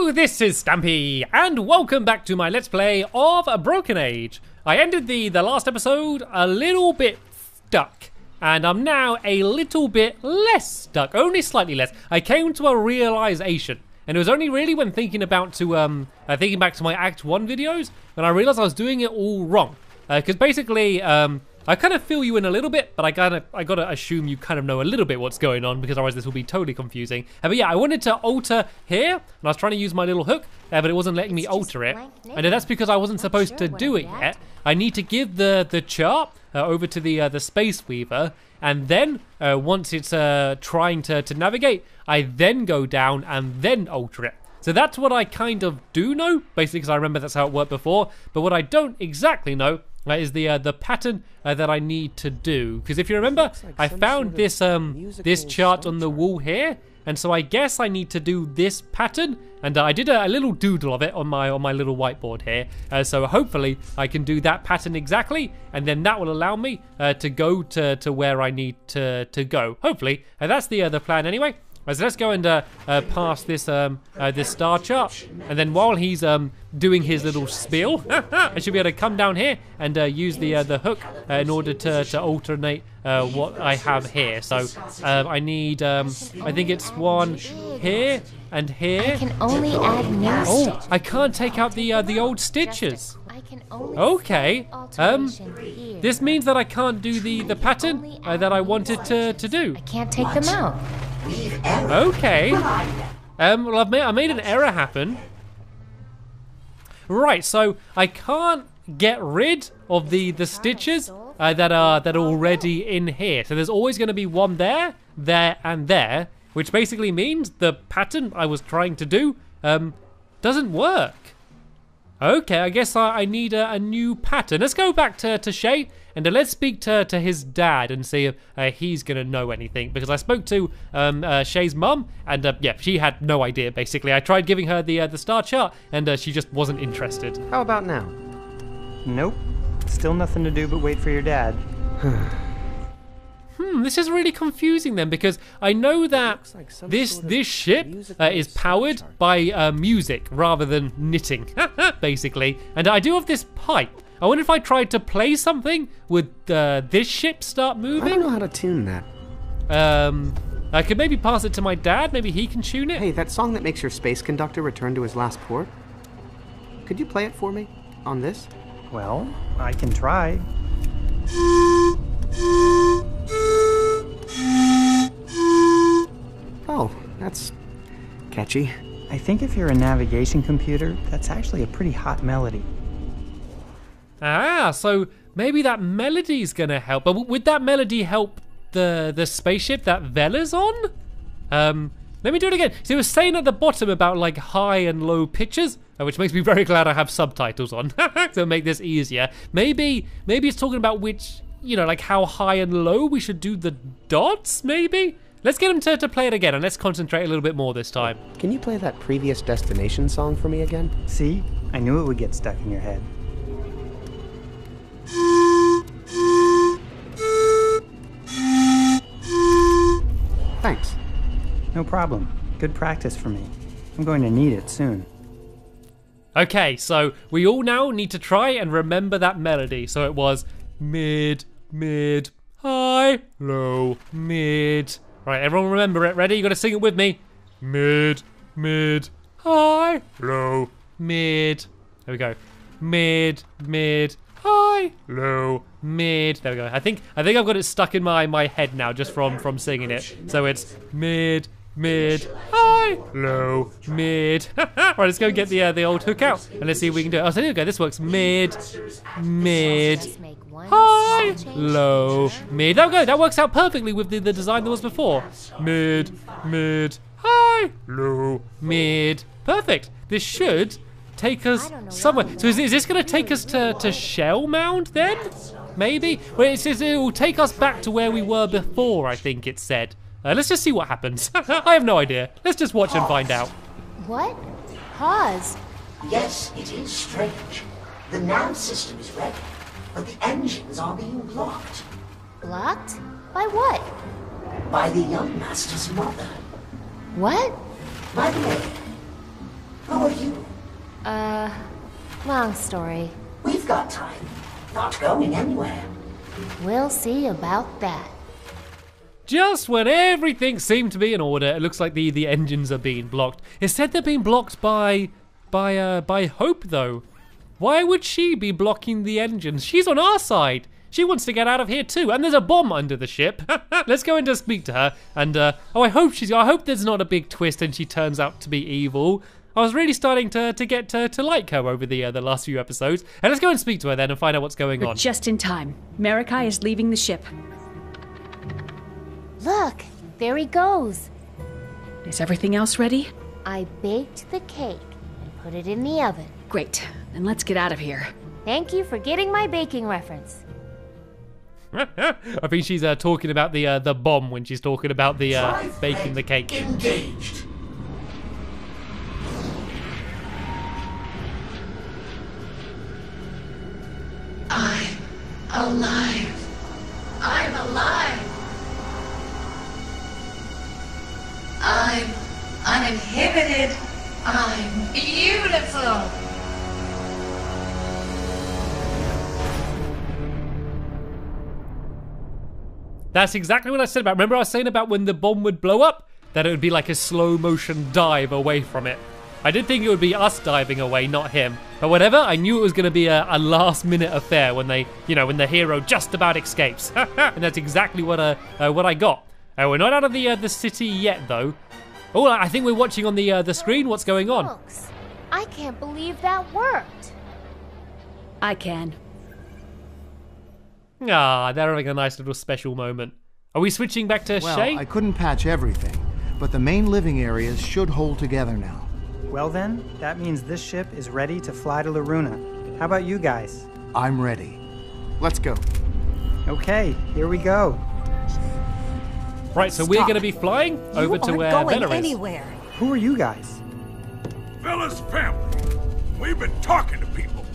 Hello, this is Stampy, and welcome back to my Let's Play of Broken Age. I ended the last episode a little bit stuck, and I'm now a little bit less stuck, only slightly less. I came to a realization, and it was only really when thinking back to my Act 1 videos, when I realized I was doing it all wrong. Because basically, I kind of fill you in a little bit, but I gotta assume you kind of know a little bit what's going on, because otherwise this will be totally confusing. But yeah, I wanted to alter here, and I was trying to use my little hook, but it wasn't letting me alter it. And that's because I wasn't supposed to do it yet. I need to give the chart over to the Space Weaver, and then once it's trying to navigate, I then go down and then alter it. So that's what I kind of do know, basically, because I remember that's how it worked before. But what I don't exactly know is the pattern that I need to do. Because if you remember, I found this this chart on the wall here, and so I guess I need to do this pattern. And I did a little doodle of it on my little whiteboard here. So hopefully I can do that pattern exactly, and then that will allow me to go to where I need to go. Hopefully, that's the plan anyway. So let's go and pass this this star chart, and then while he's doing his little spiel, I should be able to come down here and use the hook in order to alternate what I have here. So I need, I think it's one here and here. I can only add new stitches. I can't take out the old stitches. Okay. This means that I can't do the pattern that I wanted to do. I can't take them out. Okay. Well, I made an error happen. Right, so I can't get rid of the stitches that are already in here. So there's always going to be one there, and there, which basically means the pattern I was trying to do doesn't work. Okay, I guess I need a new pattern. Let's go back to Shay, and let's speak to his dad and see if he's gonna know anything. Because I spoke to Shay's mum, and yeah, she had no idea. Basically, I tried giving her the star chart, and she just wasn't interested. How about now? Nope. Still nothing to do but wait for your dad. This is really confusing then, because I know that this ship is powered by music rather than knitting, basically. And I do have this pipe. I wonder if I tried to play something, would this ship start moving? I don't know how to tune that. I could maybe pass it to my dad. Maybe he can tune it. Hey, that song that makes your space conductor return to his last port? Could you play it for me on this? Well, I can try. Oh, that's catchy. I think if you're a navigation computer, that's actually a pretty hot melody. Ah, so maybe that melody's gonna help. But would that melody help the spaceship that Vela's on? Let me do it again. So it was saying at the bottom about like high and low pitches, which makes me very glad I have subtitles on to make this easier. Maybe it's talking about which, you know, like how high and low we should do the dots, maybe? Let's get him to play it again, and let's concentrate a little bit more this time. Can you play that Previous Destination song for me again? See? I knew it would get stuck in your head. Thanks. No problem. Good practice for me. I'm going to need it soon. Okay, so we all now need to try and remember that melody. So it was mid, mid, high, low, mid. Right, everyone remember it. Ready? You gotta sing it with me. Mid, mid, high, low, mid. There we go. Mid, mid, high, low, mid. There we go. I think I've got it stuck in my head now just from singing it. So it's mid, mid, high, low, mid. Right, let's go get the old hook out and let's see if we can do it. Oh, so there we go. This works. Mid, mid, high, low, mid. There we go. That works out perfectly with the design that was before. Mid, mid, high, low, mid. Perfect. This should take us somewhere. So is this going to take us to Shell Mound then? Maybe? Well, it says it will take us back to where we were before, I think it said. Let's just see what happens. I have no idea. Let's just watch and find out. What? Pause. Yes, it is strange. The nav system is ready, but the engines are being blocked. Blocked? By what? By the young master's mother. What? By the way, how are you? Long story. We've got time. Not going anywhere. We'll see about that. Just when everything seemed to be in order, it looks like the engines are being blocked. It said they're being blocked by Hope, though. Why would she be blocking the engines? She's on our side. She wants to get out of here too, and there's a bomb under the ship. Let's go in to speak to her. And I hope there's not a big twist and she turns out to be evil. I was really starting to get to like her over the last few episodes. And let's go and speak to her then and find out what's going on. Just in time. Marikai is leaving the ship. Look, there he goes. Is everything else ready? I baked the cake and put it in the oven. Great. Then let's get out of here. Thank you for getting my baking reference. I think she's talking about the bomb when she's talking about the baking the cake. Engaged. I'm alive. I'm alive. I'm uninhibited. I'm beautiful. That's exactly what I said about. Remember I was saying about when the bomb would blow up, that it would be like a slow motion dive away from it. I did think it would be us diving away, not him. But whatever, I knew it was going to be a last minute affair when when the hero just about escapes. And that's exactly what I got. We're not out of the city yet though. Oh, I think we're watching on the screen what's going on. Folks, I can't believe that worked. I can. Ah, they're having a nice little special moment. Are we switching back to Well, Shay? I couldn't patch everything, but the main living areas should hold together now. Well then, that means this ship is ready to fly to Loruna. How about you guys? I'm ready. Let's go. Okay, here we go. Right, so we're going to be flying over to where Bella is. Who are you guys? Bella's family. We've been talking to people.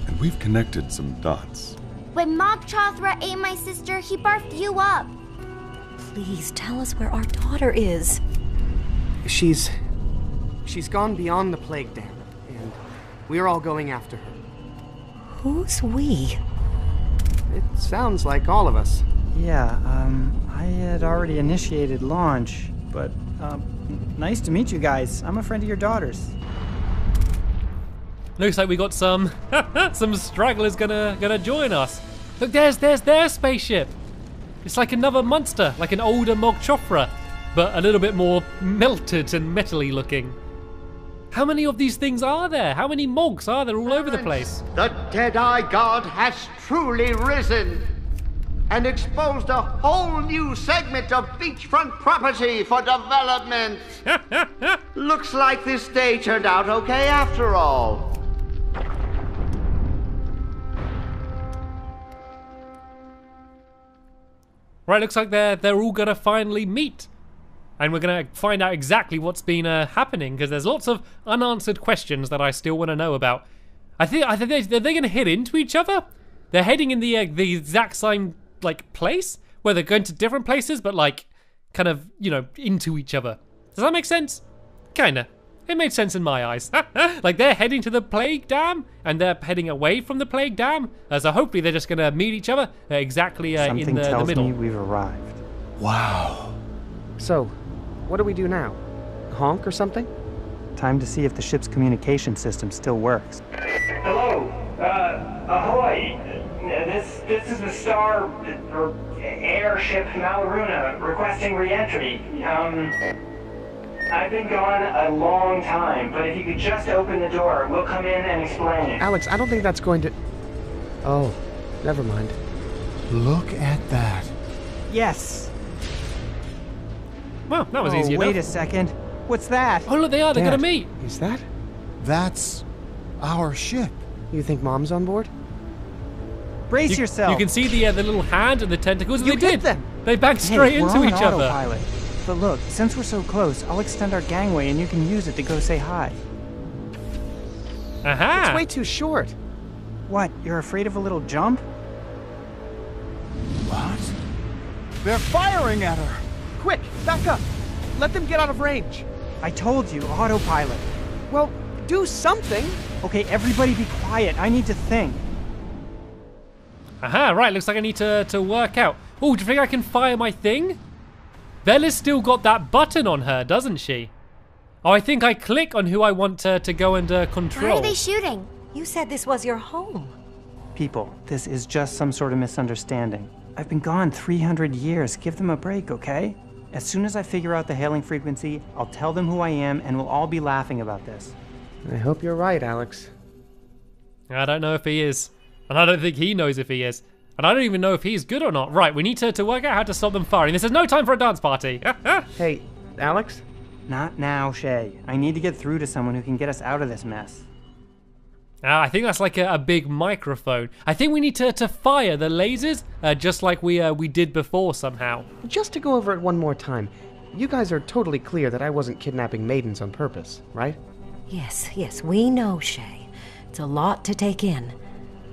And we've connected some dots. When Mog Chothra ate my sister, he barfed you up. Please tell us where our daughter is. She's gone beyond the plague dam, and we're all going after her. Who's we? It sounds like all of us. Yeah, I had already initiated launch, but, nice to meet you guys. I'm a friend of your daughter's. Looks like we got some stragglers gonna join us. Look, there's their spaceship. It's like another monster, like an older Mog Chothra, but a little bit more melted and metally looking. How many of these things are there? How many Mogs are there all over the place? The Deadeye God has truly risen and exposed a whole new segment of beachfront property for development. Looks like this day turned out okay after all. Right, looks like they're all gonna finally meet. And we're gonna find out exactly what's been happening, because there's lots of unanswered questions that I still want to know about. I think they're gonna hit into each other. They're heading in the exact same place where they're going to different places, but kind of into each other. Does that make sense? Kinda. It made sense in my eyes. Like they're heading to the plague dam and they're heading away from the plague dam. So hopefully they're just gonna meet each other exactly in the middle. Something tells me we've arrived. Wow. So, what do we do now? Honk or something? Time to see if the ship's communication system still works. Hello, ahoy. This is the Star Airship Malruna requesting re-entry. I've been gone a long time, but if you could just open the door, we'll come in and explain. Alex, I don't think that's going to... Oh, never mind. Look at that. Yes! Well, that was easy enough. Wait a second. What's that? Oh, look, they're gonna meet. Is that? That's our ship. You think Mom's on board? Brace yourself. You can see the little hand and the tentacles, and You they hit did. them. They backed straight we're into on each other. autopilot. But look, since we're so close, I'll extend our gangway and you can use it to go say hi. Aha! It's way too short. What, you're afraid of a little jump? What? They're firing at her. Quick, back up. Let them get out of range. I told you, autopilot. Well, Do something! Okay, everybody be quiet. I need to think. Aha, right, looks like I need to work out. Oh, do you think I can fire my thing? Bella's still got that button on her, doesn't she? Oh, I think I click on who I want to go and control. Why are they shooting? You said this was your home. People, this is just some sort of misunderstanding. I've been gone 300 years. Give them a break, okay? As soon as I figure out the hailing frequency, I'll tell them who I am and we'll all be laughing about this. I hope you're right, Alex. I don't know if he is. And I don't think he knows if he is. And I don't even know if he's good or not. Right, we need to work out how to stop them firing. This is no time for a dance party. Hey, Alex? Not now, Shay. I need to get through to someone who can get us out of this mess. I think that's like a big microphone. I think we need to fire the lasers just like we did before somehow. Just to go over it one more time, you guys are totally clear that I wasn't kidnapping maidens on purpose, right? Yes, we know, Shay. It's a lot to take in,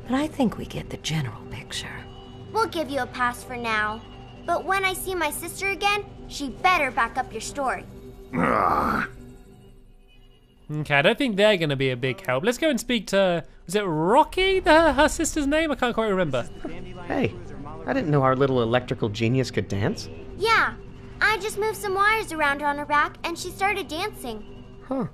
but I think we get the general picture. We'll give you a pass for now. But when I see my sister again, she better back up your story. Okay, I don't think they're going to be a big help. Let's go and speak to... Was it Rocky, her sister's name? I can't quite remember. Hey, I didn't know our little electrical genius could dance. Yeah, I just moved some wires around on her back and she started dancing. Huh.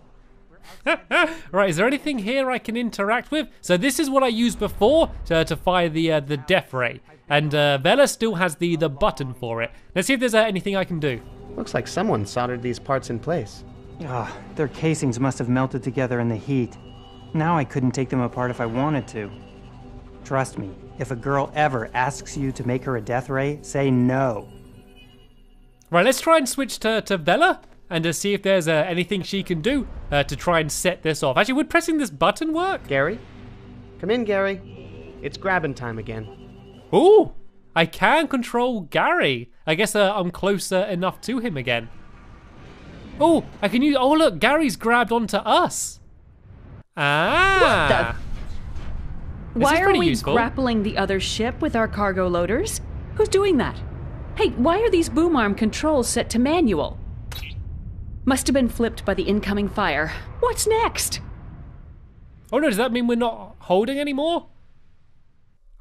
Right, is there anything here I can interact with? So this is what I used before to fire the death ray. And Bella still has the button for it. Let's see if there's anything I can do. Looks like someone soldered these parts in place. Their casings must have melted together in the heat. Now I couldn't take them apart if I wanted to. Trust me, if a girl ever asks you to make her a death ray, say no. Right, let's try and switch to Bella and see if there's anything she can do to try and set this off. Actually, would pressing this button work? Gary? Come in, Gary. It's grabbing time again. Ooh, I can control Gary. I guess I'm closer enough to him again. Oh, I can use... Oh, look, Gary's grabbed onto us. Ah. Why are we grappling the other ship with our cargo loaders? Who's doing that? Hey, why are these boom arm controls set to manual? Must have been flipped by the incoming fire. What's next? Oh no, does that mean we're not holding anymore?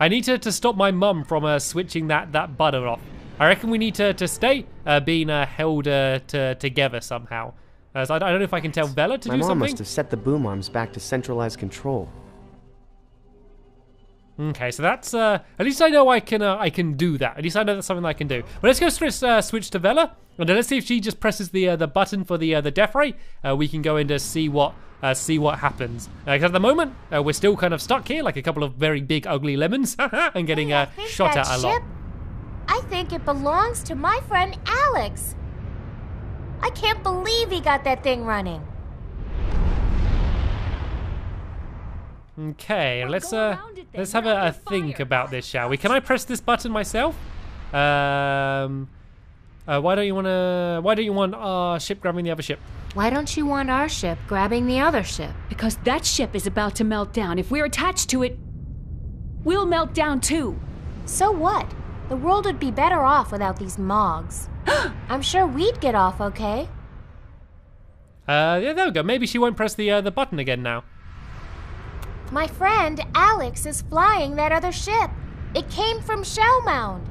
I need to stop my mum from switching that button off. I reckon we need to stay being held together somehow. So I don't know if I can tell Bella to do something. My mom must have set the boom arms back to centralized control. Okay, so that's at least I know I can do that. At least I know that's something I can do. But let's go switch to Bella, and then let's see if she just presses the button for the death ray. We can go in to see what happens. Because at the moment we're still kind of stuck here, like a couple of very big ugly lemons, and getting shot at a lot. I think it belongs to my friend Alex. I can't believe he got that thing running. Okay, let's have a think about this, shall we? Can I press this button myself? Why don't you want our ship grabbing the other ship? Why don't you want our ship grabbing the other ship? Because that ship is about to melt down. If we're attached to it, we'll melt down too. So what? The world would be better off without these Mogs. I'm sure we'd get off okay. Yeah, there we go. Maybe she won't press the button again now. My friend Alex is flying that other ship. It came from Shellmound.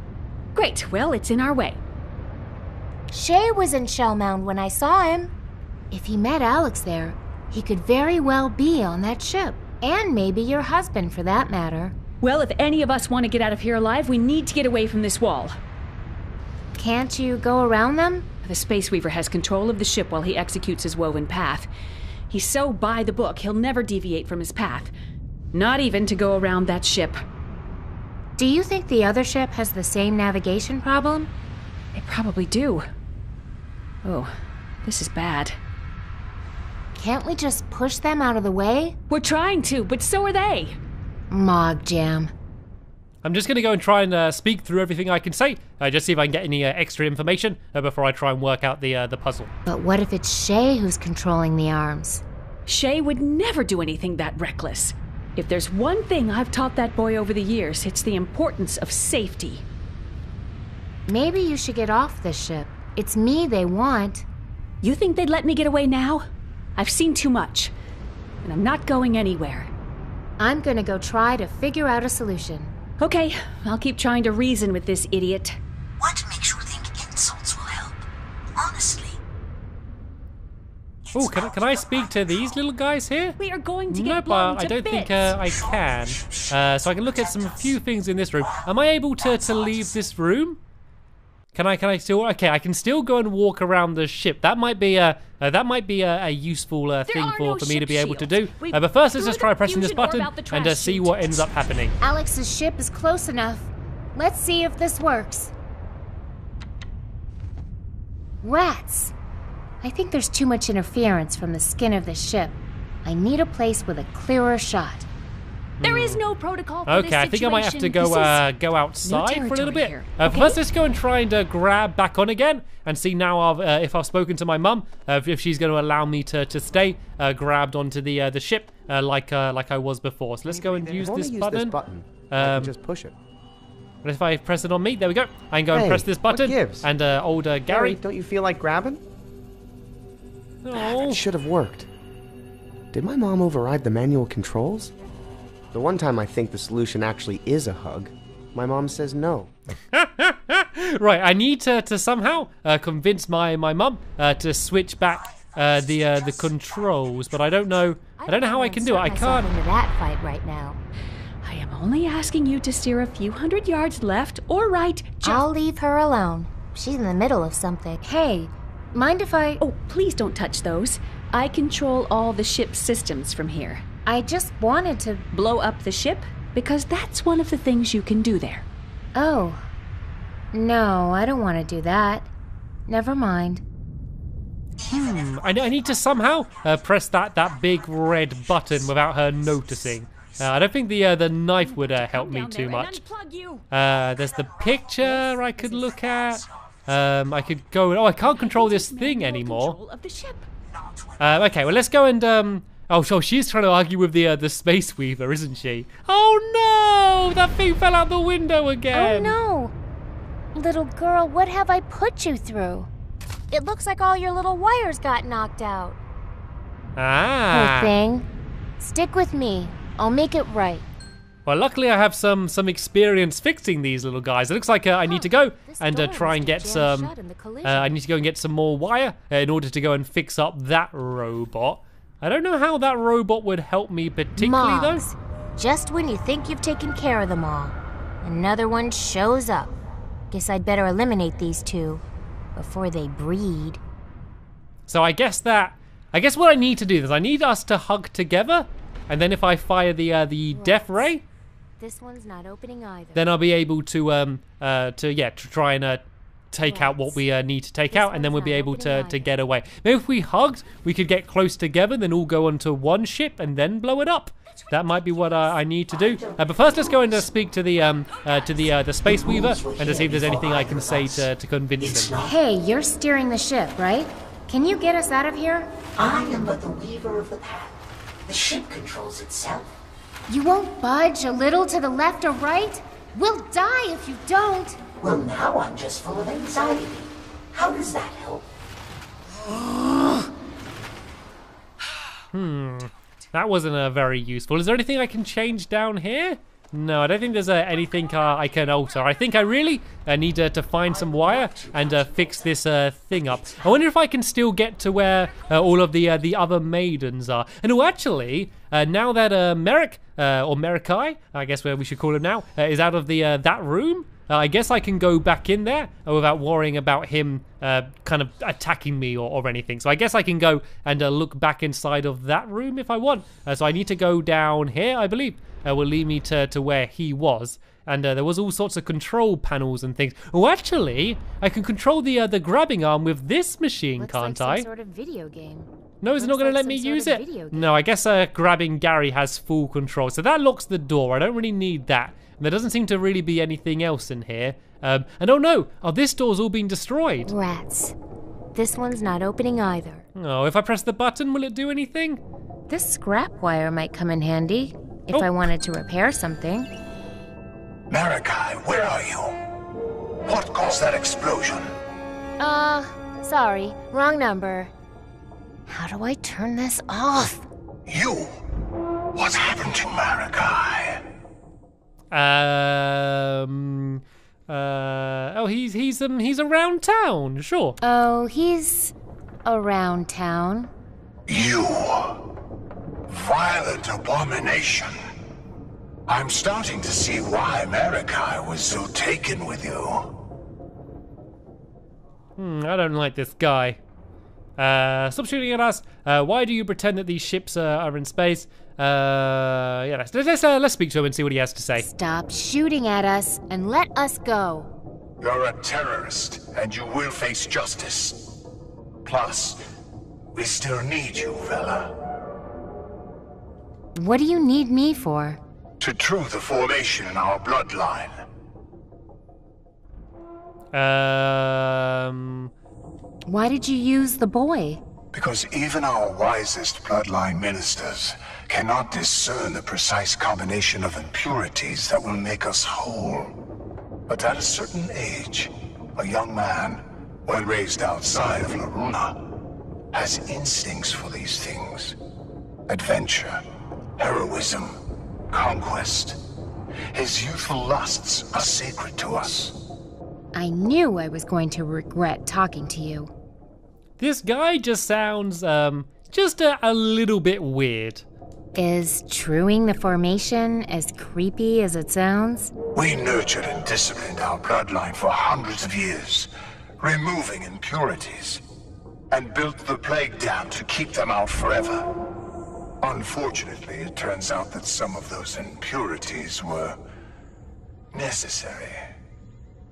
Great, well, it's in our way. Shay was in Shellmound when I saw him. If he met Alex there, he could very well be on that ship. And maybe your husband, for that matter. Well, if any of us want to get out of here alive, we need to get away from this wall. Can't you go around them? The Space Weaver has control of the ship while he executes his woven path. He's so by the book, he'll never deviate from his path. Not even to go around that ship. Do you think the other ship has the same navigation problem? They probably do. Oh, this is bad. Can't we just push them out of the way? We're trying to, but so are they. Mog jam. I'm just going to go and try and speak through everything I can say, just see if I can get any extra information before I try and work out the puzzle. But what if it's Shay who's controlling the arms? Shay would never do anything that reckless. If there's one thing I've taught that boy over the years, it's the importance of safety. Maybe you should get off this ship. It's me they want. You think they'd let me get away now? I've seen too much. and I'm not going anywhere. I'm gonna go try to figure out a solution. Okay, I'll keep trying to reason with this idiot. What makes you think insults will help? Honestly. Oh, can I speak to these little guys here? We are going to get Nope, blown I to don't bits. think I can. So I can look at some few things in this room. Am I able to leave this room? Can I still? Okay, I can still go and walk around the ship. That might be a useful thing for me to be able to do. But first, let's just try pressing this button and see what ends up happening. Alex's ship is close enough. Let's see if this works. Rats. I think there's too much interference from the skin of the ship. I need a place with a clearer shot. There is no protocol for this Okay, I think I might have to go go outside for a little bit. First, let's go and try and grab back on again and see now if I've spoken to my mum, if she's going to allow me to stay grabbed onto the ship like I was before. So let's go and use this button. I can just push it. But if I press it on me, there we go. I can go and press this button. What gives? And old Gary. Don't you feel like grabbing? No. That should have worked. Did my mom override the manual controls? The one time I think the solution actually is a hug, my mom says no. Right, I need to somehow convince my mum to switch back the controls, but I don't know how I can do it. I can't. Into that fight right now. I am only asking you to steer a few hundred yards left or right. I'll leave her alone. She's in the middle of something. Hey, mind if I... Oh, please don't touch those. I control all the ship's systems from here. I just wanted to... Blow up the ship? Because that's one of the things you can do there. Oh. No, I don't want to do that. Never mind. I need to somehow press that big red button without her noticing. I don't think the knife would help me too much. There's the picture I could look at. I could go... Oh, I can't control this thing anymore. Okay, well, let's go and... Oh, so she's trying to argue with the Space Weaver, isn't she? Oh, no! That thing fell out the window again. Oh, no. Little girl, what have I put you through? It looks like all your little wires got knocked out. Ah. Poor thing. Stick with me. I'll make it right. Well, luckily I have some experience fixing these little guys. It looks like I need to go and try and get some... I need to go and get some more wire in order to go and fix up that robot. I don't know how that robot would help me particularly, though. Just when you think you've taken care of them all, another one shows up. Guess I'd better eliminate these two before they breed. So I guess what I need to do is I need us to hug together, and then if I fire the death ray, this one's not opening either. Then I'll be able to try and take out what we need to take out, and then we'll be able to get away. Maybe if we hugged, we could get close together, then all go onto one ship and then blow it up. That might be what I need to do. But first, let's go and speak to the Space Weaver and to see if there's anything I can say to convince them. Hey, you're steering the ship, right? Can you get us out of here? I am but the weaver of the path. The ship controls itself. You won't budge a little to the left or right? We'll die if you don't. Well, now I'm just full of anxiety. How does that help? That wasn't very useful. Is there anything I can change down here? No, I don't think there's anything I can alter. I think I really need to find some wire and fix this thing up. I wonder if I can still get to where all of the other maidens are. And actually, now that Merrick, or Merrikai, I guess where we should call him now, is out of that room, I guess I can go back in there without worrying about him kind of attacking me or anything. So I guess I can go and look back inside of that room if I want. So I need to go down here, I believe. Will lead me to where he was. And there was all sorts of control panels and things. Oh, actually, I can control the grabbing arm with this machine, can't I? Some sort of video game. No, is it not going to let me use it? No, I guess grabbing Gary has full control. So that locks the door. I don't really need that. And there doesn't seem to really be anything else in here. And oh no, this door's all been destroyed. Rats. This one's not opening either. Oh, if I press the button, will it do anything? This scrap wire might come in handy if I wanted to repair something. Marikai, where are you? What caused that explosion? Sorry, wrong number. How do I turn this off? You? What happened to Marikai? He's around town, sure. Oh, he's around town. You. Violent abomination. I'm starting to see why Marikai was so taken with you. I don't like this guy. Stop shooting at us. Why do you pretend that these ships are in space? Yeah, let's speak to him and see what he has to say. Stop shooting at us and let us go. You're a terrorist, and you will face justice. Plus, we still need you, Vela. What do you need me for? To true the formation in our bloodline. Why did you use the boy? Because even our wisest bloodline ministers cannot discern the precise combination of impurities that will make us whole. But at a certain age, a young man, when raised outside of Loruna, has instincts for these things. Adventure, heroism, conquest. His youthful lusts are sacred to us. I knew I was going to regret talking to you. This guy just sounds, just a little bit weird. Is truing the formation as creepy as it sounds? We nurtured and disciplined our bloodline for hundreds of years, removing impurities, and built the plague dam to keep them out forever. Unfortunately, it turns out that some of those impurities were necessary.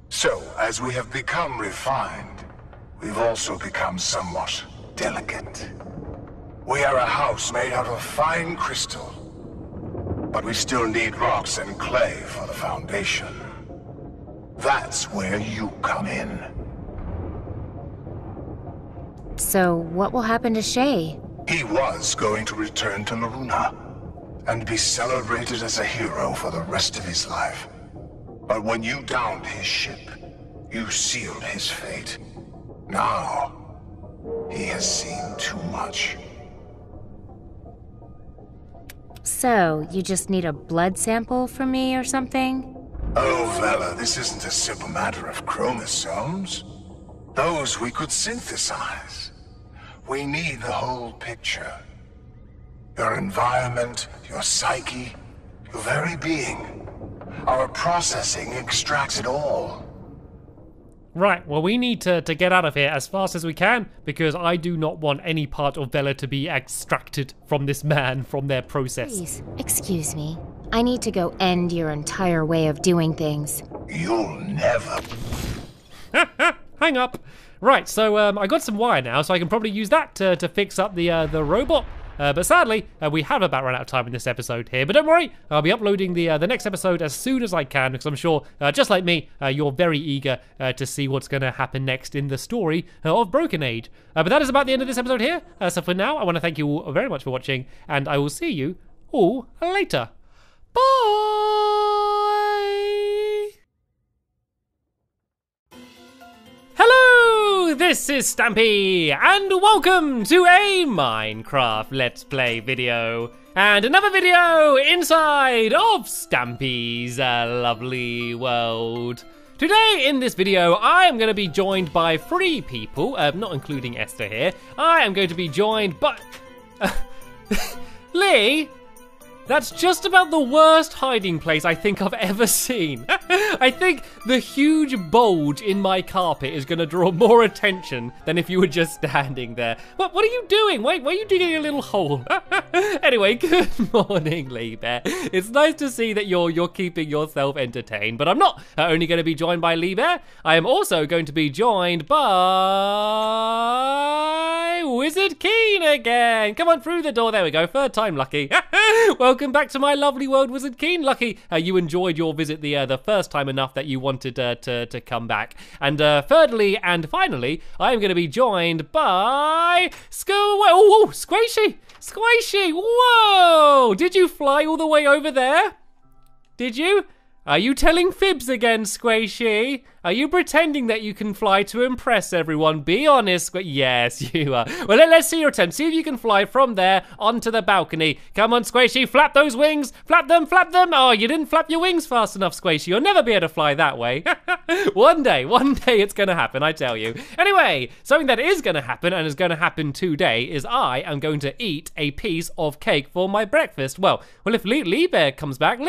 So, as we have become refined, we've also become somewhat delicate. We are a house made out of fine crystal, but we still need rocks and clay for the foundation. That's where you come in. So, what will happen to Shay? He was going to return to Loruna and be celebrated as a hero for the rest of his life. But when you downed his ship, you sealed his fate. Now, he has seen too much. So, you just need a blood sample from me or something? Oh, Vela, this isn't a simple matter of chromosomes. Those we could synthesize. We need the whole picture. Your environment, your psyche, your very being. Our processing extracts it all. Right, well we need to get out of here as fast as we can, because I do not want any part of Vela to be extracted from this man, from their process. Please, excuse me. I need to go end your entire way of doing things. You'll never... Hang up. Right, so I got some wire now, so I can probably use that to fix up the robot. But sadly, we have about run out of time in this episode here. But don't worry, I'll be uploading the next episode as soon as I can, because I'm sure, just like me, you're very eager to see what's going to happen next in the story of Brоkеn Age. But that is about the end of this episode here. So for now, I want to thank you all very much for watching, and I will see you all later. Bye! Hello, this is Stampy, and welcome to a Minecraft Let's Play video. And another video inside of Stampy's lovely world. Today in this video, I am going to be joined by 3 people, not including Esther here. I am going to be joined by... Lee? That's just about the worst hiding place I think I've ever seen. I think the huge bulge in my carpet is going to draw more attention than if you were just standing there. What are you doing? Why are you digging a little hole? Anyway, good morning, Lee Bear. It's nice to see that you're keeping yourself entertained, but I'm not only going to be joined by Lee Bear. I am also going to be joined by Wizard Keen again. Come on through the door. There we go. Third time lucky. Welcome back to my lovely world, Wizard Keen. Lucky you enjoyed your visit the first time enough that you wanted to come back. And thirdly and finally, I am going to be joined by oh, Squishy! Squishy! Whoa! Did you fly all the way over there? Did you? Are you telling fibs again, Squishy? Are you pretending that you can fly to impress everyone? Be honest. Yes, you are. Well, let's see your attempt. See if you can fly from there onto the balcony. Come on, Squishy. Flap those wings. Flap them, flap them. Oh, you didn't flap your wings fast enough, Squishy. You'll never be able to fly that way. One day it's going to happen, I tell you. Anyway, something that is going to happen and is going to happen today is I am going to eat a piece of cake for my breakfast. Well, if Lee Bear comes back,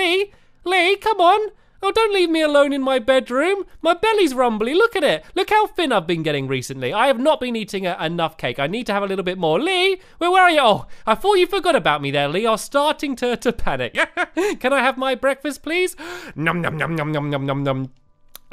Lee, come on. Oh, don't leave me alone in my bedroom. My belly's rumbly. Look at it. Look how thin I've been getting recently. I have not been eating enough cake. I need to have a little bit more. Lee, where are you? Oh, I thought you forgot about me there, Lee. I was starting to panic. Can I have my breakfast, please? Nom, nom, nom, nom, nom, nom, nom, nom.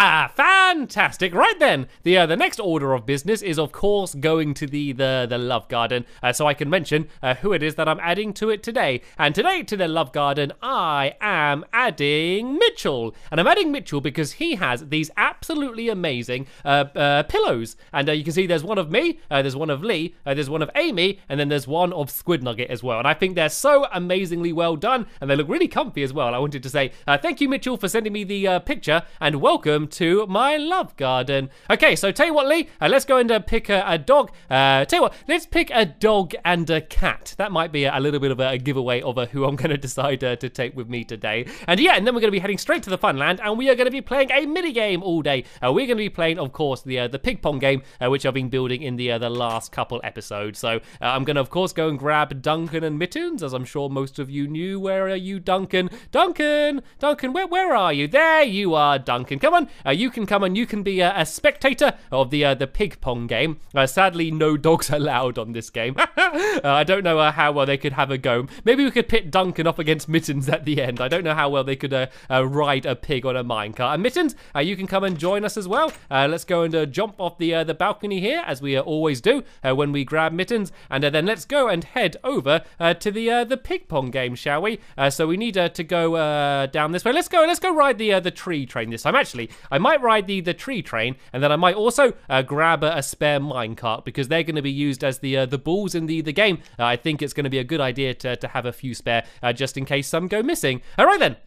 Ah, fantastic. Right then, the next order of business is, of course, going to the Love Garden, so I can mention who it is that I'm adding to it today. And today, to the Love Garden, I am adding Mitchell. And I'm adding Mitchell because he has these absolutely amazing pillows. And you can see there's one of me, there's one of Lee, there's one of Amy, and then there's one of Squid Nugget as well. And I think they're so amazingly well done, and they look really comfy as well. I wanted to say thank you, Mitchell, for sending me the picture, and welcome to my Love Garden. Okay, so tell you what, Lee, let's go and pick a dog. Tell you what, let's pick a dog and a cat. That might be a little bit of a giveaway of who I'm going to decide to take with me today. And yeah, and then we're going to be heading straight to the Funland, and we are going to be playing a mini game all day. We're going to be playing, of course, the pig pong game, which I've been building in the last couple episodes. So I'm going to, of course, go and grab Duncan and Mittens, as I'm sure most of you knew. Where are you, Duncan? Duncan, where are you? There you are, Duncan. Come on. You can come and you can be a spectator of the pig pong game. Sadly, no dogs allowed on this game. I don't know how well they could have a go. Maybe we could pit Duncan up against Mittens at the end. I don't know how well they could ride a pig on a minecart. And Mittens, you can come and join us as well. Let's go and jump off the balcony here, as we always do when we grab Mittens. And then let's go and head over to the pig pong game, shall we? So we need to go down this way. Let's go ride the tree train this time. Actually, I might ride the tree train, and then I might also grab a spare minecart, because they're going to be used as the balls in the game. I think it's going to be a good idea to have a few spare, just in case some go missing. All right then.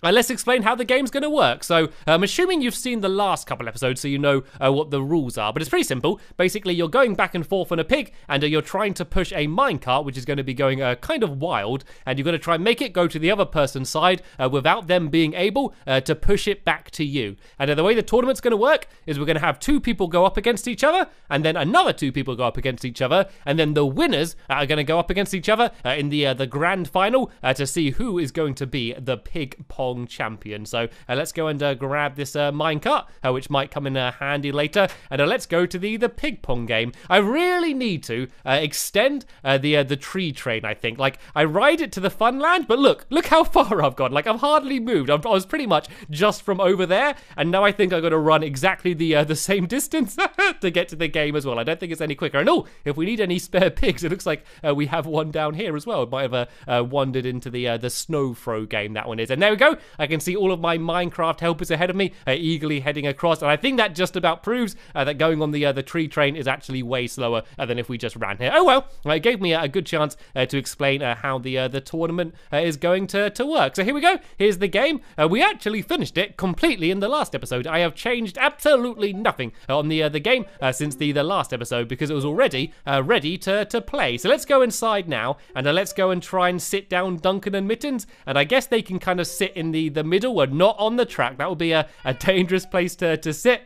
Let's explain how the game's going to work. So, I'm assuming you've seen the last couple episodes, so you know what the rules are. But it's pretty simple. Basically, you're going back and forth on a pig, and you're trying to push a minecart, which is going to be going kind of wild. And you've got to try and make it go to the other person's side without them being able to push it back to you. And the way the tournament's going to work is we're going to have 2 people go up against each other, and then another 2 people go up against each other, and then the winners are going to go up against each other in the grand final to see who is going to be the pig pong champion. So let's go and grab this minecart, which might come in handy later, and let's go to the pig pong game. I really need to extend the tree train, I think. Like, I ride it to the Funland, but look how far I've gone. Like, I've hardly moved. I was pretty much just from over there, and now I think I've got to run exactly the same distance to get to the game as well. I don't think it's any quicker. And if we need any spare pigs, it looks like we have one down here as well. It might have wandered into the snow throw game, that one is. And there we go. I can see all of my Minecraft helpers ahead of me, eagerly heading across. And I think that just about proves that going on the tree train is actually way slower than if we just ran here. Oh well, it gave me a good chance to explain how the tournament is going to work. So here we go. Here's the game. We actually finished it completely in the last episode. I have changed absolutely nothing on the game since the last episode, because it was already ready to play. So let's go inside now, and let's go and try and sit down Duncan and Mittens. And I guess they can kind of sit in the middle and not on the track. That would be a dangerous place to sit.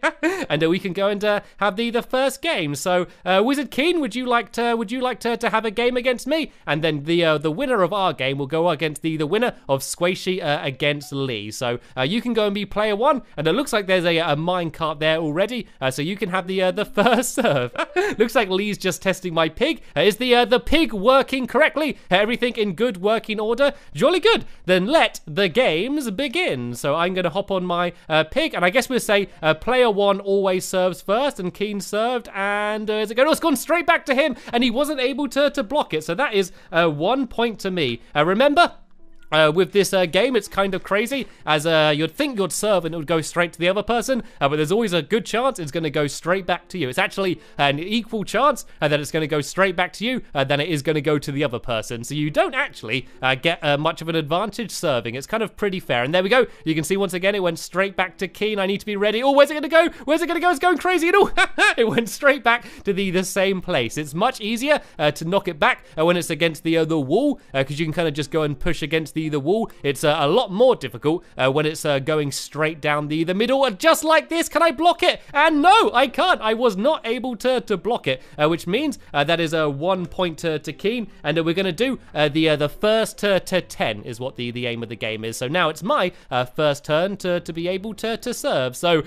And we can go and have the first game. So Wizard Keen, would you like to have a game against me? And then the winner of our game will go against the winner of Squishy against Lee. So you can go and be player 1, and it looks like there's a minecart there already. So you can have the first serve. Looks like Lee's just testing my pig. Is the pig working correctly? Everything in good working order? Jolly good. Then let the games begin. So I'm going to hop on my pig, and I guess we'll say player 1 always serves first, and Keen served, and is it going? Oh, it's gone straight back to him, and he wasn't able to block it. So that is 1 point to me. Remember, With this game, it's kind of crazy, as you'd think you'd serve and it would go straight to the other person, but there's always a good chance it's going to go straight back to you. It's actually an equal chance that it's going to go straight back to you than it is going to go to the other person. So you don't actually get much of an advantage serving. It's kind of pretty fair. And there we go. You can see once again it went straight back to Keen. I need to be ready. Oh, where's it going to go? Where's it going to go? It's going crazy. And it went straight back to the same place. It's much easier to knock it back when it's against the wall, because you can kind of just go and push against the wall. It's a lot more difficult when it's going straight down the middle, just like this. Can I block it? And no, I can't. I was not able to block it, which means that is a 1 point to Keen, and we're going to do the first to 10 is what the aim of the game is. So now it's my first turn to be able to serve. So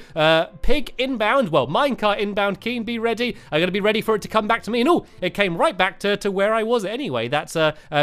pig inbound, well, minecart inbound. Keen, be ready. I'm going to be ready for it to come back to me, and it came right back to where I was anyway. That's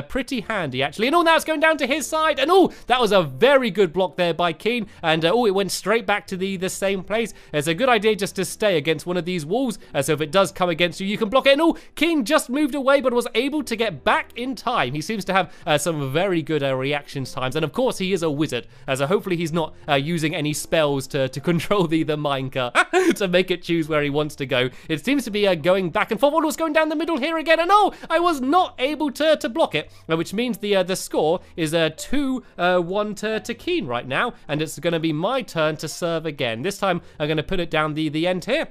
pretty handy actually. And now it's going down to his side. And that was a very good block there by Keen. And it went straight back to the same place. It's a good idea just to stay against one of these walls. So if it does come against you, you can block it. And Keen just moved away, but was able to get back in time. He seems to have some very good reaction times. And of course, he is a wizard. So hopefully he's not using any spells to control the minecart to make it choose where he wants to go. It seems to be going back and forth. Oh, it's going down the middle here again. And I was not able to block it, which means the score is 2-1 to Keen right now, and it's going to be my turn to serve again. This time I'm going to put it down the end here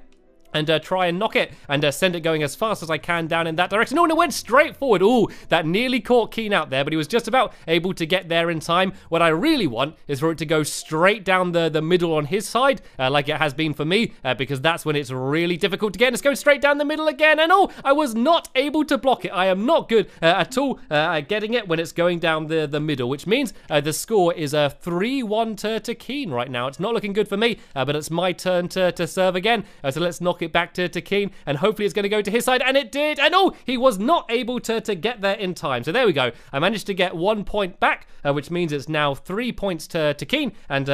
and try and knock it and send it going as fast as I can down in that direction. And it went straight forward. That nearly caught Keen out there, but he was just about able to get there in time. What I really want is for it to go straight down the middle on his side, like it has been for me, because that's when it's really difficult to get. And it's going straight down the middle again, and I was not able to block it. I am not good at all at getting it when it's going down the middle, which means the score is 3-1 to Keen right now. It's not looking good for me, but it's my turn to serve again. So let's knock it back to Keen, and hopefully it's going to go to his side, and it did. And he was not able to get there in time. So there we go. I managed to get 1 point back, which means it's now 3 points to Keen and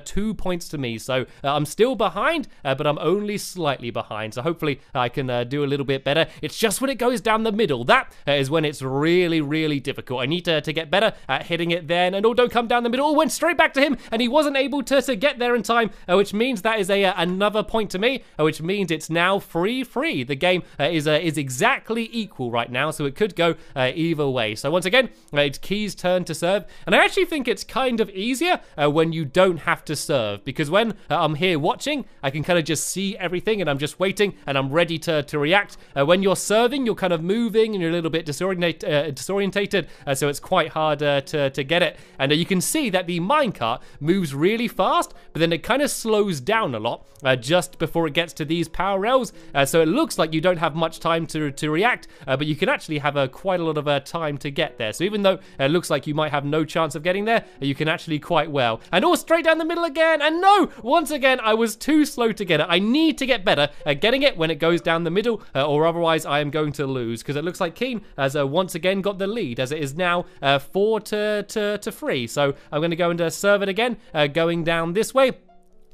2 points to me. So I'm still behind, but I'm only slightly behind. So hopefully I can do a little bit better. It's just when it goes down the middle, that is when it's really, really difficult. I need to get better at hitting it then. And don't come down the middle. Went straight back to him, and he wasn't able to get there in time, which means that is another point to me, which means it's now 3-3. The game is exactly equal right now, so it could go either way. So once again, it's Key's turn to serve, and I actually think it's kind of easier when you don't have to serve, because when I'm here watching, I can kind of just see everything, and I'm just waiting, and I'm ready to react. When you're serving, you're kind of moving, and you're a little bit disorientated, so it's quite hard to get it. And you can see that the minecart moves really fast, but then it kind of slows down a lot just before it gets to these power rails, so it looks like you don't have much time to react, but you can actually have quite a lot of time to get there. So even though it looks like you might have no chance of getting there, you can actually quite well. And straight down the middle again, and no, once again I was too slow to get it. I need to get better at getting it when it goes down the middle, or otherwise I am going to lose, because it looks like Keen has once again got the lead, as it is now 4-3. So I'm going to go and serve it again, going down this way.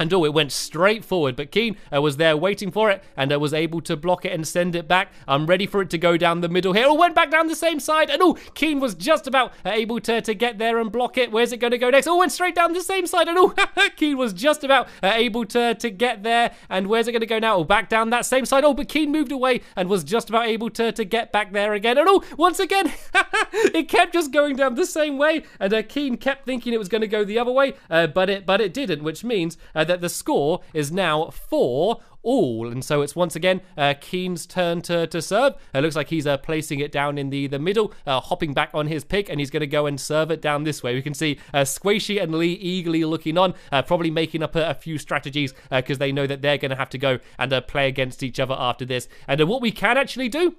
And it went straight forward, but Keen was there waiting for it, and was able to block it and send it back. I'm ready for it to go down the middle here. Went back down the same side, and Keen was just about able to get there and block it. Where's it going to go next? Went straight down the same side, and Keen was just about able to get there. And where's it going to go now? Back down that same side. But Keen moved away and was just about able to get back there again. And once again, it kept just going down the same way, and Keen kept thinking it was going to go the other way, but it didn't, which means that the score is now 4-4. And so it's once again Keen's turn to serve. It looks like he's placing it down in the middle, hopping back on his pick, and he's going to go and serve it down this way. We can see Squishy and Lee eagerly looking on, probably making up a few strategies, because they know that they're going to have to go and play against each other after this. And what we can actually do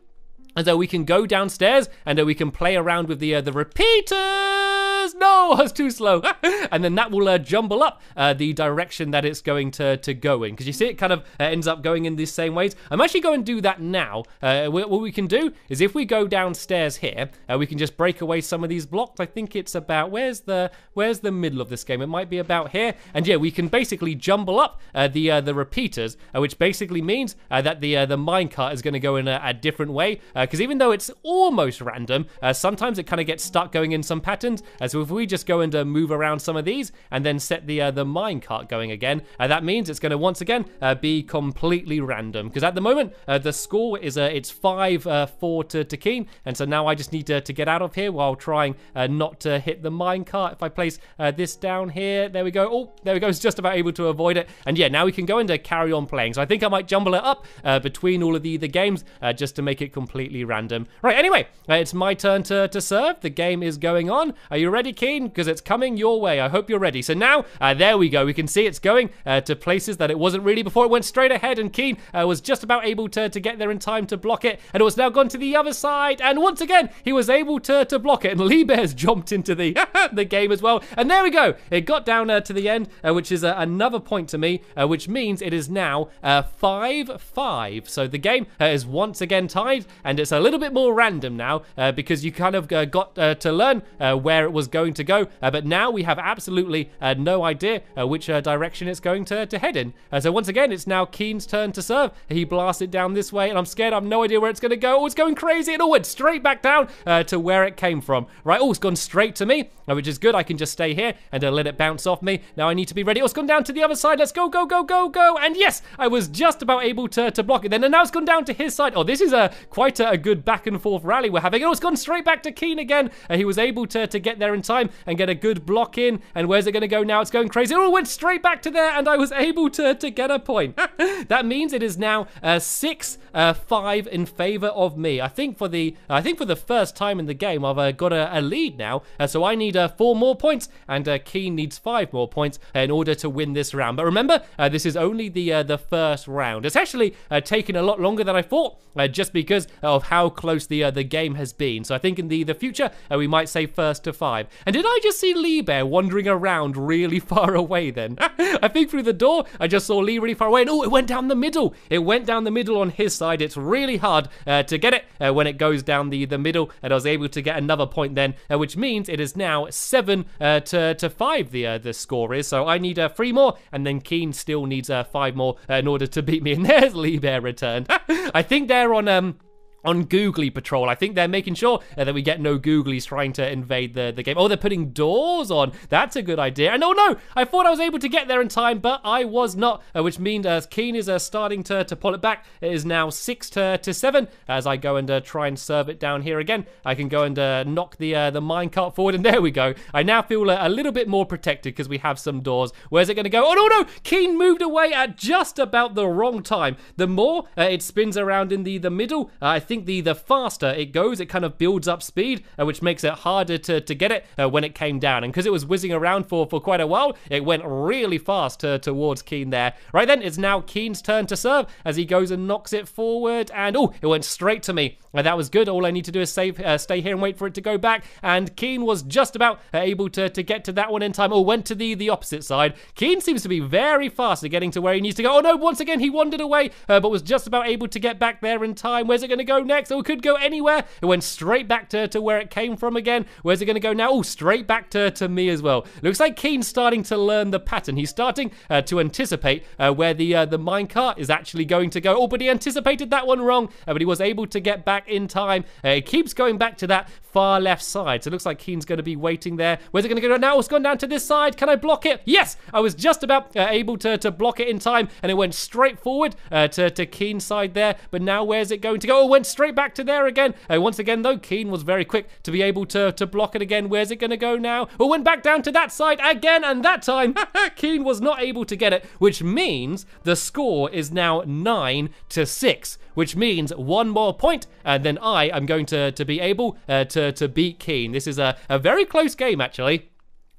is that we can go downstairs and we can play around with the repeaters. No, I was too slow. And then that will jumble up the direction that it's going to go in, because you see it kind of ends up going in these same ways. I'm actually going to do that now. What we can do is, if we go downstairs here, we can just break away some of these blocks. I think it's about, where's the middle of this game? It might be about here. And yeah, we can basically jumble up the repeaters, which basically means that the minecart is going to go in a different way, because even though it's almost random, sometimes it kind of gets stuck going in some patterns. So if if we just go and move around some of these and then set the minecart going again, that means it's going to once again be completely random. Because at the moment, the score is it's 5-4 to Keen. And so now I just need to get out of here while trying not to hit the minecart. If I place this down here, there we go. Oh, there we go. It's just about able to avoid it. And yeah, now we can go and carry on playing. So I think I might jumble it up between all of the games just to make it completely random. Right, anyway, it's my turn to serve. The game is going on. Are you ready, Keen? Because it's coming your way. I hope you're ready. So now, there we go. We can see it's going to places that it wasn't really before. It went straight ahead, and Keen was just about able to get there in time to block it. And it was now gone to the other side. And once again, he was able to block it. And Lee Bear's jumped into the the game as well. And there we go. It got down to the end, which is another point to me, which means it is now 5-5. So the game is once again tied, and it's a little bit more random now because you kind of got to learn where it was going to go. But now we have absolutely no idea which direction it's going to head in. So once again, it's now Keen's turn to serve. He blasts it down this way, and I'm scared. I have no idea where it's going to go. Oh, it's going crazy. It all went straight back down to where it came from. Right, oh, it's gone straight to me, which is good. I can just stay here and let it bounce off me. Now I need to be ready. Oh, it's gone down to the other side. Let's go, go, go, go, go. And yes, I was just about able to block it then. And now it's gone down to his side. Oh, this is quite a good back and forth rally we're having. Oh, it's gone straight back to Keen again. He was able to get there in time and get a good block in. And where's it going to go now? It's going crazy. Oh, it went straight back to there, and I was able to get a point. That means it is now 6-5 in favor of me. I think for the first time in the game, I've got a lead now. So I need 4 more points, and Keen needs 5 more points in order to win this round. But remember, this is only the first round. It's actually taken a lot longer than I thought, just because of how close the game has been. So I think in the future, we might say first to 5. And did I just see Lee Bear wandering around really far away then? I think through the door, I just saw Lee really far away, and oh, it went down the middle. It went down the middle on his side. It's really hard to get it when it goes down the middle, and I was able to get another point then, which means it is now 7-5 the score is. So I need 3 more, and then Keen still needs 5 more in order to beat me. And there's Lee Bear returned. I think they're on Googly Patrol. I think they're making sure that we get no Googlies trying to invade the game. Oh, they're putting doors on. That's a good idea. And oh no, I thought I was able to get there in time, but I was not, which means Keen is starting to pull it back. It is now 6-7 as I go and try and serve it down here again. I can go and knock the minecart forward, and there we go. I now feel a little bit more protected because we have some doors. Where's it going to go? Oh no, Keen moved away at just about the wrong time. The more it spins around in the middle, I think the faster it goes, it kind of builds up speed, which makes it harder to get it when it came down. And because it was whizzing around for quite a while, it went really fast towards Keen there. Right then, it's now Keen's turn to serve as he goes and knocks it forward. And oh, it went straight to me. That was good. All I need to do is stay here and wait for it to go back. And Keen was just about able to get to that one in time. Oh, went to the opposite side. Keen seems to be very fast at getting to where he needs to go. Oh no, once again, he wandered away, but was just about able to get back there in time. Where's it going to go next? Oh, it could go anywhere. It went straight back to where it came from again. Where's it going to go now? Oh, straight back to me as well. Looks like Keen's starting to learn the pattern. He's starting to anticipate where the minecart is actually going to go. Oh, but he anticipated that one wrong, but he was able to get back in time. It keeps going back to that far left side. So it looks like Keen's going to be waiting there. Where's it going to go now? It's gone down to this side. Can I block it? Yes, I was just about able to block it in time, and it went straight forward to Keen's side there. But now where's it going to go? Oh, it went straight back to there again. Once again, though, Keen was very quick to be able to block it again. Where's it going to go now? Oh, went back down to that side again, and that time, Keen was not able to get it, which means the score is now 9-6, which means 1 more point, and then I am going to be able to beat Keen. This is a very close game, actually.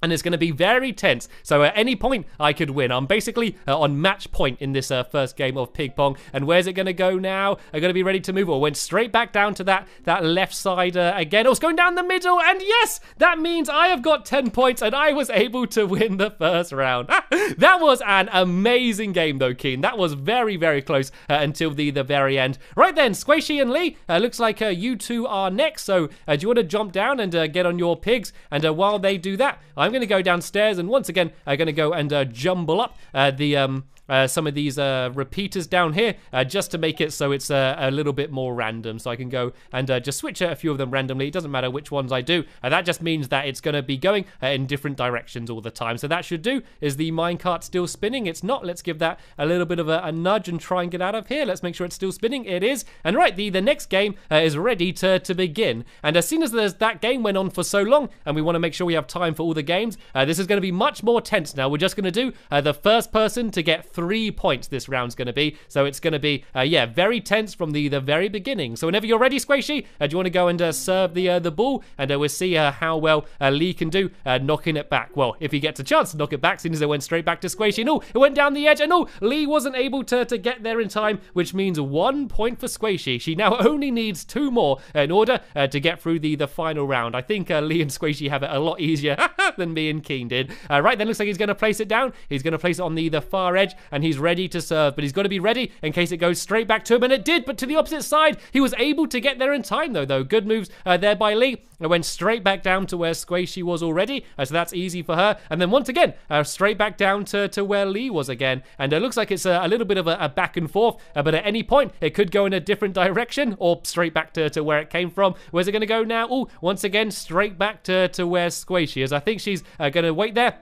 And it's going to be very tense. So at any point, I could win. I'm basically on match point in this first game of Ping Pong. And where's it going to go now? I'm going to be ready to move. Or went straight back down to that left side again. Oh, it's going down the middle. And yes, that means I have got 10 points. And I was able to win the first round. That was an amazing game, though, Keen. That was very, very close until the very end. Right then, Squishy and Lee, looks like you two are next. So do you want to jump down and get on your pigs? And while they do that, I'm going to go downstairs, and once again, I'm going to go and jumble up the some of these repeaters down here just to make it so it's a little bit more random. So I can go and just switch a few of them randomly. It doesn't matter which ones I do. That just means that it's going to be going in different directions all the time. So that should do. Is the minecart still spinning? It's not. Let's give that a little bit of a nudge and try and get out of here. Let's make sure it's still spinning. It is. And right, the next game is ready to begin. And as soon as that game went on for so long, and we want to make sure we have time for all the games, this is going to be much more tense now. We're just going to do the first person to get 3 points this round's going to be. So it's going to be, yeah, very tense from the very beginning. So whenever you're ready, Squishy, do you want to go and serve the ball? And we'll see how well Lee can do knocking it back. Well, if he gets a chance to knock it back, since it went straight back to Squishy. No, it went down the edge, and no, Lee wasn't able to get there in time, which means 1 point for Squishy. She now only needs 2 more in order to get through the final round. I think Lee and Squishy have it a lot easier than me and Keen did. Right, then looks like he's going to place it down. He's going to place it on the far edge, and he's ready to serve, but he's got to be ready in case it goes straight back to him, and it did, but to the opposite side. He was able to get there in time, though. Good moves there by Lee. It went straight back down to where Squishy was already, so that's easy for her. And then once again, straight back down to where Lee was again. And it looks like it's a little bit of a back and forth, but at any point, it could go in a different direction or straight back to where it came from. Where's it going to go now? Oh, once again, straight back to where Squishy is. I think she's going to wait there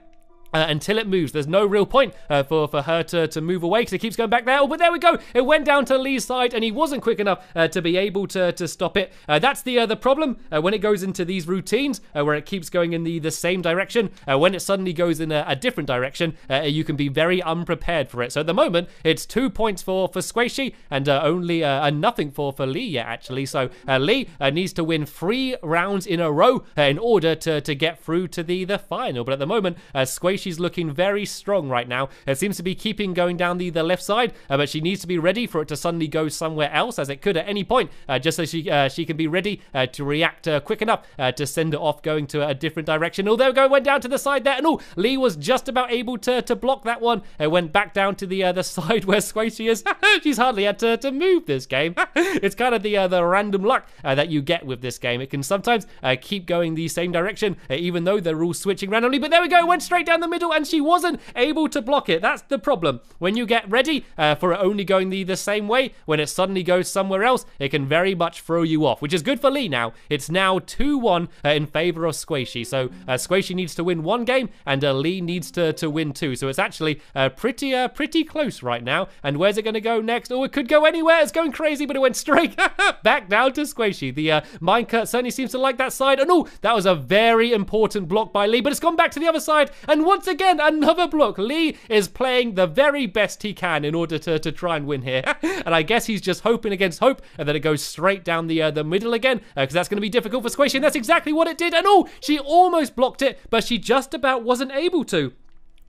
until it moves. There's no real point for her to move away because it keeps going back there. Oh, but there we go. It went down to Lee's side, and he wasn't quick enough to be able to stop it. That's the problem when it goes into these routines where it keeps going in the same direction. When it suddenly goes in a different direction, you can be very unprepared for it. So at the moment, it's 2 points for Squishy and only nothing for Lee yet, actually. So Lee needs to win 3 rounds in a row in order to get through to the final. But at the moment, Squishy, she's looking very strong right now. It seems to be keeping going down the left side, but she needs to be ready for it to suddenly go somewhere else, as it could at any point, just so she can be ready to react quick enough to send it off going to a different direction. Oh, there we go. Went down to the side there, and oh, Lee was just about able to block that one. It went back down to the side where Squishy is. She's hardly had to move this game. It's kind of the random luck that you get with this game. It can sometimes keep going the same direction, even though they're all switching randomly. But there we go. It went straight down the middle, and she wasn't able to block it. That's the problem. When you get ready for it only going the same way, when it suddenly goes somewhere else, it can very much throw you off, which is good for Lee now. It's now 2-1 in favor of Squishy. So Squishy needs to win 1 game, and Lee needs to win 2. So it's actually pretty close right now. And where's it going to go next? Oh, it could go anywhere. It's going crazy, but it went straight back down to Squishy. The minecart certainly seems to like that side. And oh, that was a very important block by Lee, but it's gone back to the other side, and once again, another block. Lee is playing the very best he can in order to try and win here. And I guess he's just hoping against hope and that it goes straight down the middle again, because that's going to be difficult for Squishy, and that's exactly what it did. And oh, she almost blocked it, but she just about wasn't able to.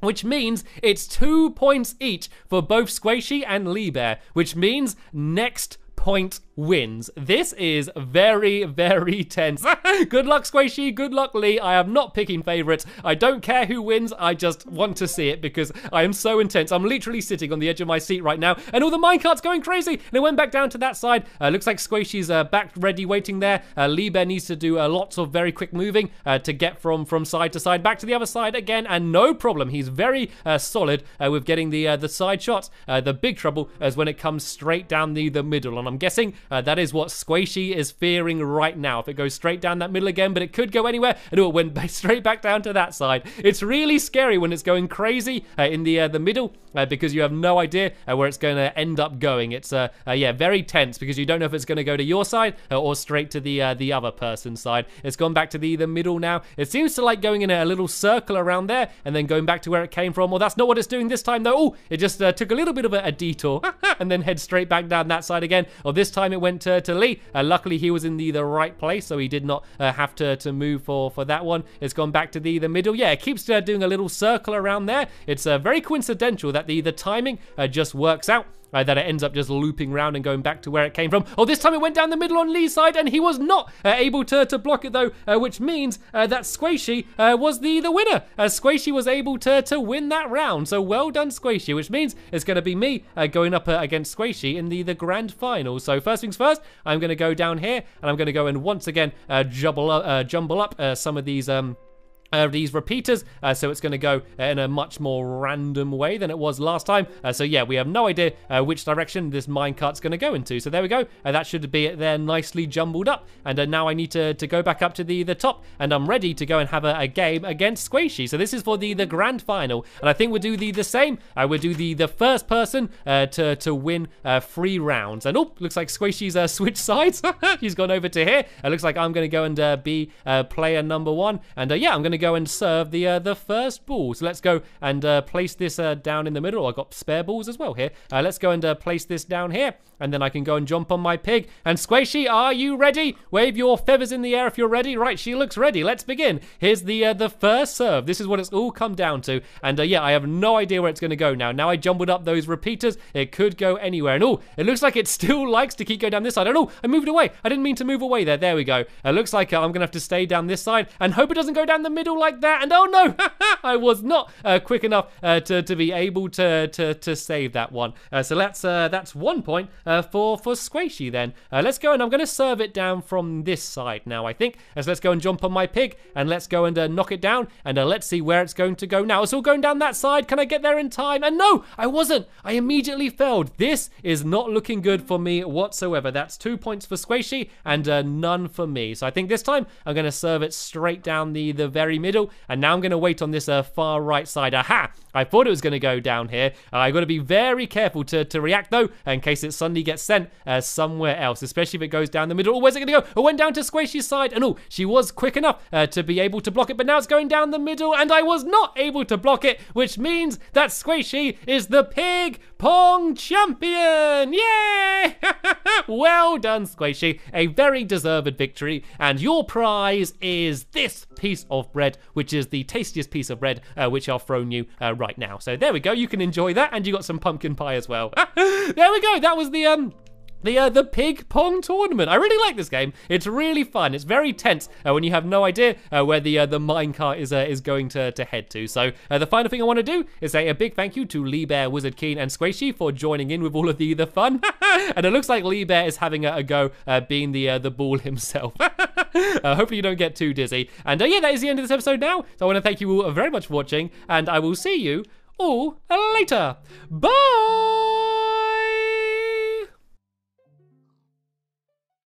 Which means it's 2 points each for both Squishy and Lee Bear, which means next point wins. This is very, very tense. Good luck, Squishy. Good luck, Lee. I am not picking favorites. I don't care who wins. I just want to see it because I am so intense. I'm literally sitting on the edge of my seat right now, and all the minecart's going crazy. And it went back down to that side. Looks like Squishy's back ready, waiting there. Lee Bear needs to do lots of very quick moving to get from side to side, back to the other side again, and no problem. He's very solid with getting the side shots. The big trouble is when it comes straight down the middle, and I'm guessing that is what Squishy is fearing right now. If it goes straight down that middle again, but it could go anywhere, and it went straight back down to that side. It's really scary when it's going crazy in the middle because you have no idea where it's going to end up going. It's yeah, very tense because you don't know if it's going to go to your side or straight to the other person's side. It's gone back to the middle now. It seems to like going in a little circle around there and then going back to where it came from. Well, that's not what it's doing this time though. Oh, it just took a little bit of a detour and then head straight back down that side again. Well, this time it went to Lee. Luckily, he was in the right place, so he did not have to move for that one. It's gone back to the middle. Yeah, it keeps doing a little circle around there. It's very coincidental that the timing just works out. That it ends up just looping around and going back to where it came from. Oh, this time it went down the middle on Lee's side, and he was not able to block it, though, which means that Squishy was the winner. Squishy was able to win that round, so well done, Squishy, which means it's going to be me going up against Squishy in the grand final. So first things first, I'm going to go down here, and I'm going to go and once again jumble up some of these these repeaters, so it's going to go in a much more random way than it was last time. So yeah, we have no idea which direction this minecart's going to go into. So there we go. That should be it there, nicely jumbled up. And now I need to go back up to the top, and I'm ready to go and have a game against Squishy. So this is for the grand final, and I think we'll do the same. We'll do the first person to win 3 rounds. And oh, looks like Squishy's switched sides. He's gone over to here. It looks like I'm going to go and be player number 1. And yeah, I'm going to go and serve the first ball. So let's go and place this down in the middle. I've got spare balls as well here. Let's go and place this down here, and then I can go and jump on my pig. And Squishy, are you ready? Wave your feathers in the air if you're ready. Right, she looks ready. Let's begin. Here's the first serve. This is what it's all come down to. And yeah, I have no idea where it's going to go now. Now I jumbled up those repeaters. It could go anywhere. And oh, it looks like it still likes to keep going down this side. Oh no, I moved away. I didn't mean to move away there. There we go. It looks like I'm going to have to stay down this side and hope it doesn't go down the middle like that. And oh no, I was not quick enough to be able to save that one. So that's 1 point for Squishy then. Let's go, and I'm going to serve it down from this side now, I think. So let's go and jump on my pig, and let's go and knock it down, and let's see where it's going to go now. It's all going down that side. Can I get there in time? And no, I wasn't. I immediately failed. This is not looking good for me whatsoever. That's 2 points for Squishy and none for me. So I think this time I'm going to serve it straight down the very middle, and now I'm going to wait on this far right side. Aha! I thought it was going to go down here. I've got to be very careful to react, though, in case it suddenly gets sent somewhere else, especially if it goes down the middle. Oh, where's it going to go? It went down to Squishy's side, and oh, she was quick enough to be able to block it, but now it's going down the middle, and I was not able to block it, which means that Squishy is the pig pong champion! Yay! Well done, Squishy. A very deserved victory, and your prize is this piece of bread, which is the tastiest piece of bread which I've thrown you right now. So there we go. You can enjoy that, and you got some pumpkin pie as well. There we go. That was the pig pong tournament. I really like this game. It's really fun. It's very tense when you have no idea where the minecart is going to head to. So the final thing I want to do is say a big thank you to Lee Bear, Wizard Keen, and Squishy for joining in with all of the fun. And it looks like Lee Bear is having a go being the ball himself. Hopefully you don't get too dizzy. And yeah, that is the end of this episode now. So I want to thank you all very much for watching, and I will see you all later. Bye!